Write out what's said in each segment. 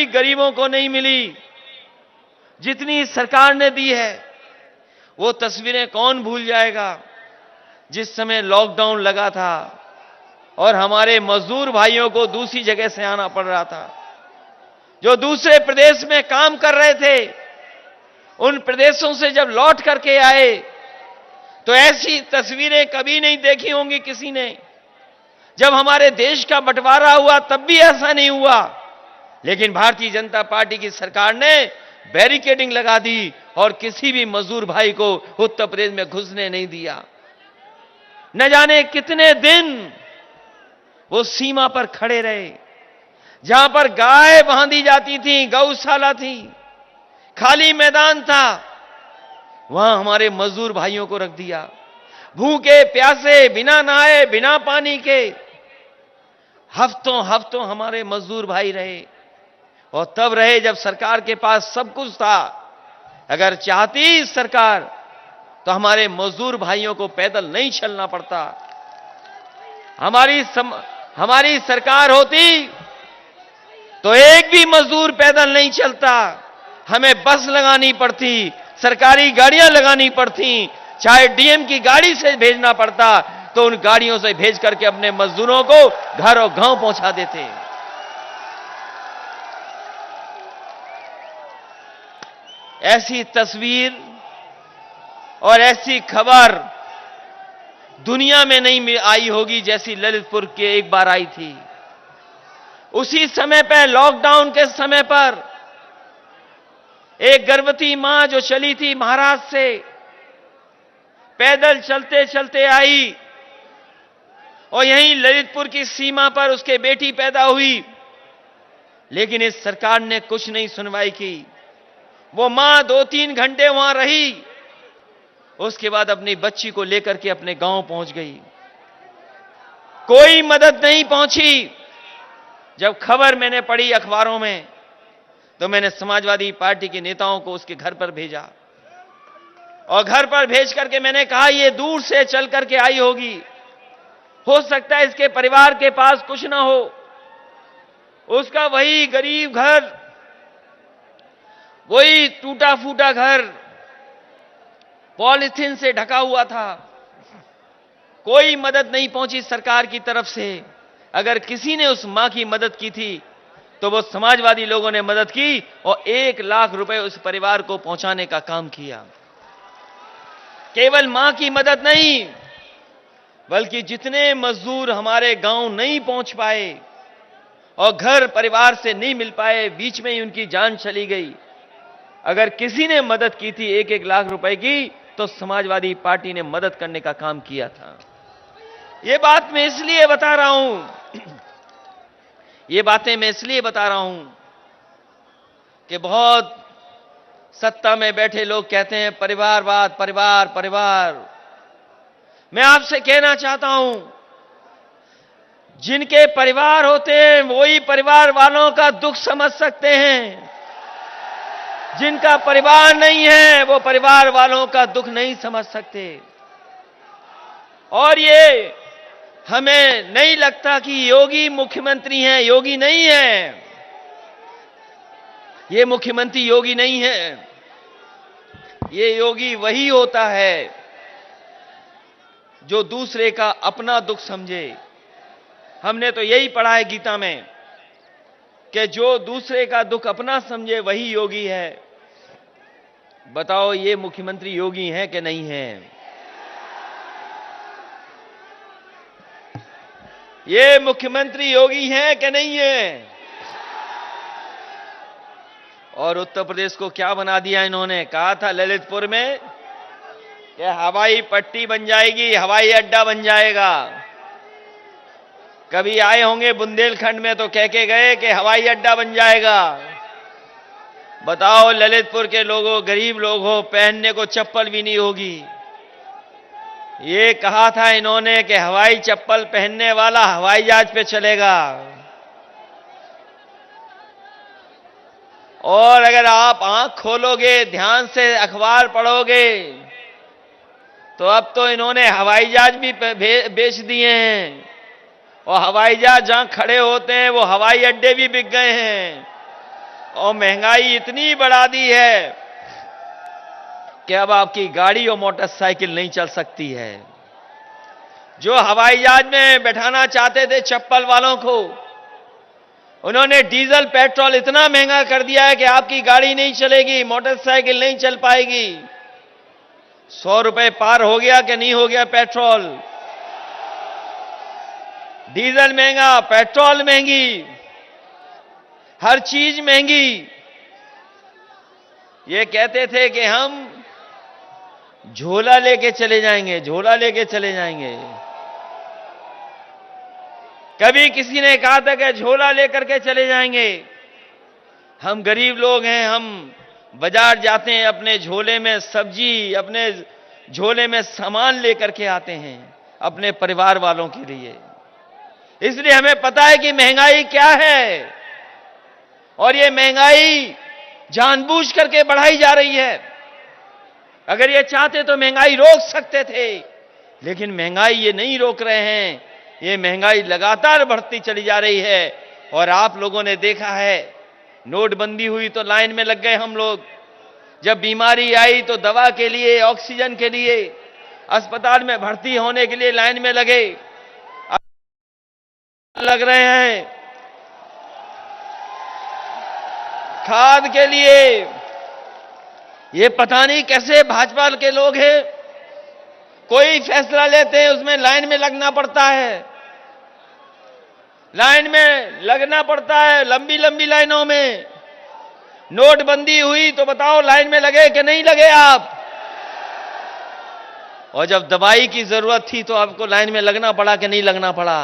गरीबों को नहीं मिली जितनी सरकार ने दी है। वो तस्वीरें कौन भूल जाएगा जिस समय लॉकडाउन लगा था और हमारे मजदूर भाइयों को दूसरी जगह से आना पड़ रहा था, जो दूसरे प्रदेश में काम कर रहे थे, उन प्रदेशों से जब लौट करके आए तो ऐसी तस्वीरें कभी नहीं देखी होंगी किसी ने। जब हमारे देश का बंटवारा हुआ तब भी ऐसा नहीं हुआ, लेकिन भारतीय जनता पार्टी की सरकार ने बैरिकेडिंग लगा दी और किसी भी मजदूर भाई को उत्तर प्रदेश में घुसने नहीं दिया। न जाने कितने दिन वो सीमा पर खड़े रहे, जहां पर गाय बांधी जाती थी, गौशाला थी, खाली मैदान था, वहां हमारे मजदूर भाइयों को रख दिया। भूखे प्यासे, बिना नहाए, बिना पानी के हफ्तों हफ्तों हमारे मजदूर भाई रहे, और तब रहे जब सरकार के पास सब कुछ था। अगर चाहती सरकार तो हमारे मजदूर भाइयों को पैदल नहीं चलना पड़ता। हमारी सरकार होती तो एक भी मजदूर पैदल नहीं चलता, हमें बस लगानी पड़ती, सरकारी गाड़ियां लगानी पड़ती, चाहे डीएम की गाड़ी से भेजना पड़ता तो उन गाड़ियों से भेज करके अपने मजदूरों को घर और गांव पहुंचा देते। ऐसी तस्वीर और ऐसी खबर दुनिया में नहीं आई होगी जैसी ललितपुर के एक बार आई थी। उसी समय पर, लॉकडाउन के समय पर, एक गर्भवती मां जो चली थी महाराष्ट्र से, पैदल चलते चलते आई और यहीं ललितपुर की सीमा पर उसके बेटी पैदा हुई, लेकिन इस सरकार ने कुछ नहीं सुनवाई की। वो मां 2-3 घंटे वहां रही, उसके बाद अपनी बच्ची को लेकर के अपने गांव पहुंच गई। कोई मदद नहीं पहुंची। जब खबर मैंने पढ़ी अखबारों में तो मैंने समाजवादी पार्टी के नेताओं को उसके घर पर भेजा, और घर पर भेज करके मैंने कहा ये दूर से चल करके आई होगी, हो सकता है इसके परिवार के पास कुछ ना हो, उसका वही गरीब घर, वही टूटा फूटा घर पॉलिथीन से ढका हुआ था। कोई मदद नहीं पहुंची सरकार की तरफ से। अगर किसी ने उस मां की मदद की थी तो वो समाजवादी लोगों ने मदद की और 1 लाख रुपए उस परिवार को पहुंचाने का काम किया। केवल मां की मदद नहीं, बल्कि जितने मजदूर हमारे गांव नहीं पहुंच पाए और घर परिवार से नहीं मिल पाए, बीच में ही उनकी जान चली गई, अगर किसी ने मदद की थी 1-1 लाख रुपए की, तो समाजवादी पार्टी ने मदद करने का काम किया था। ये बात मैं इसलिए बता रहा हूं, ये बातें मैं इसलिए बता रहा हूं कि बहुत सत्ता में बैठे लोग कहते हैं परिवारवाद, परिवार परिवार। मैं आपसे कहना चाहता हूं, जिनके परिवार होते हैं वही परिवार वालों का दुख समझ सकते हैं। जिनका परिवार नहीं है वो परिवार वालों का दुख नहीं समझ सकते। और ये हमें नहीं लगता कि योगी मुख्यमंत्री हैं, योगी नहीं है, ये मुख्यमंत्री योगी नहीं है। ये योगी वही होता है जो दूसरे का अपना दुख समझे। हमने तो यही पढ़ा है गीता में कि जो दूसरे का दुख अपना समझे वही योगी है। बताओ ये मुख्यमंत्री योगी हैं कि नहीं हैं? ये मुख्यमंत्री योगी हैं कि नहीं हैं? और उत्तर प्रदेश को क्या बना दिया इन्होंने? कहा था ललितपुर में कि हवाई पट्टी बन जाएगी, हवाई अड्डा बन जाएगा। कभी आए होंगे बुंदेलखंड में तो कह के गए कि हवाई अड्डा बन जाएगा। बताओ ललितपुर के लोगों, गरीब लोग हो, पहनने को चप्पल भी नहीं होगी। ये कहा था इन्होंने कि हवाई चप्पल पहनने वाला हवाई जहाज पे चलेगा। और अगर आप आंख खोलोगे, ध्यान से अखबार पढ़ोगे, तो अब तो इन्होंने हवाई जहाज भी बेच दिए हैं, और हवाई जहाज जहां खड़े होते हैं वो हवाई अड्डे भी बिक गए हैं। और महंगाई इतनी बढ़ा दी है कि अब आपकी गाड़ी और मोटरसाइकिल नहीं चल सकती है। जो हवाई जहाज में बैठाना चाहते थे चप्पल वालों को, उन्होंने डीजल पेट्रोल इतना महंगा कर दिया है कि आपकी गाड़ी नहीं चलेगी, मोटरसाइकिल नहीं चल पाएगी। 100 रुपए पार हो गया कि नहीं हो गया पेट्रोल? डीजल महंगा, पेट्रोल महंगी, हर चीज महंगी। ये कहते थे कि हम झोला लेके चले जाएंगे, झोला लेके चले जाएंगे। कभी किसी ने कहा था कि झोला लेकर के चले जाएंगे। हम गरीब लोग हैं, हम बाजार जाते हैं, अपने झोले में सब्जी, अपने झोले में सामान लेकर के आते हैं अपने परिवार वालों के लिए। इसलिए हमें पता है कि महंगाई क्या है, और ये महंगाई जानबूझ करके बढ़ाई जा रही है। अगर ये चाहते तो महंगाई रोक सकते थे, लेकिन महंगाई ये नहीं रोक रहे हैं। ये महंगाई लगातार बढ़ती चली जा रही है। और आप लोगों ने देखा है, नोटबंदी हुई तो लाइन में लग गए हम लोग। जब बीमारी आई तो दवा के लिए, ऑक्सीजन के लिए, अस्पताल में भर्ती होने के लिए लाइन में लगे, लग रहे हैं खाद के लिए। ये पता नहीं कैसे भाजपा के लोग हैं, कोई फैसला लेते हैं उसमें लाइन में लगना पड़ता है, लाइन में लगना पड़ता है, लंबी लंबी लाइनों में। नोटबंदी हुई तो बताओ लाइन में लगे कि नहीं लगे आप? और जब दवाई की जरूरत थी तो आपको लाइन में लगना पड़ा कि नहीं लगना पड़ा?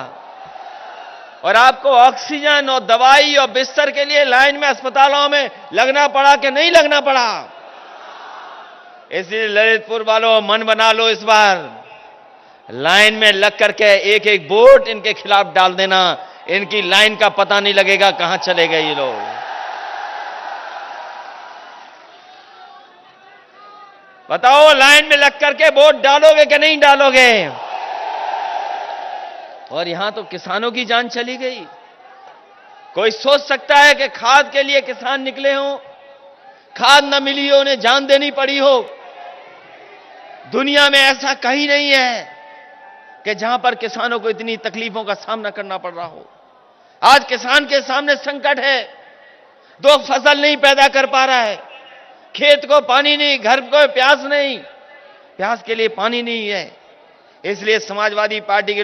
और आपको ऑक्सीजन और दवाई और बिस्तर के लिए लाइन में अस्पतालों में लगना पड़ा कि नहीं लगना पड़ा? इसलिए ललितपुर वालों, मन बना लो, इस बार लाइन में लग करके एक एक वोट इनके खिलाफ डाल देना। इनकी लाइन का पता नहीं लगेगा कहां चले गए ये लोग। बताओ, लाइन में लग करके वोट डालोगे कि नहीं डालोगे? और यहां तो किसानों की जान चली गई। कोई सोच सकता है कि खाद के लिए किसान निकले हों, खाद न मिली हो, उन्हें जान देनी पड़ी हो? दुनिया में ऐसा कहीं नहीं है कि जहां पर किसानों को इतनी तकलीफों का सामना करना पड़ रहा हो। आज किसान के सामने संकट है, दो फसल नहीं पैदा कर पा रहा है, खेत को पानी नहीं, घर को प्यास नहीं, प्यास के लिए पानी नहीं है। इसलिए समाजवादी पार्टी के लोग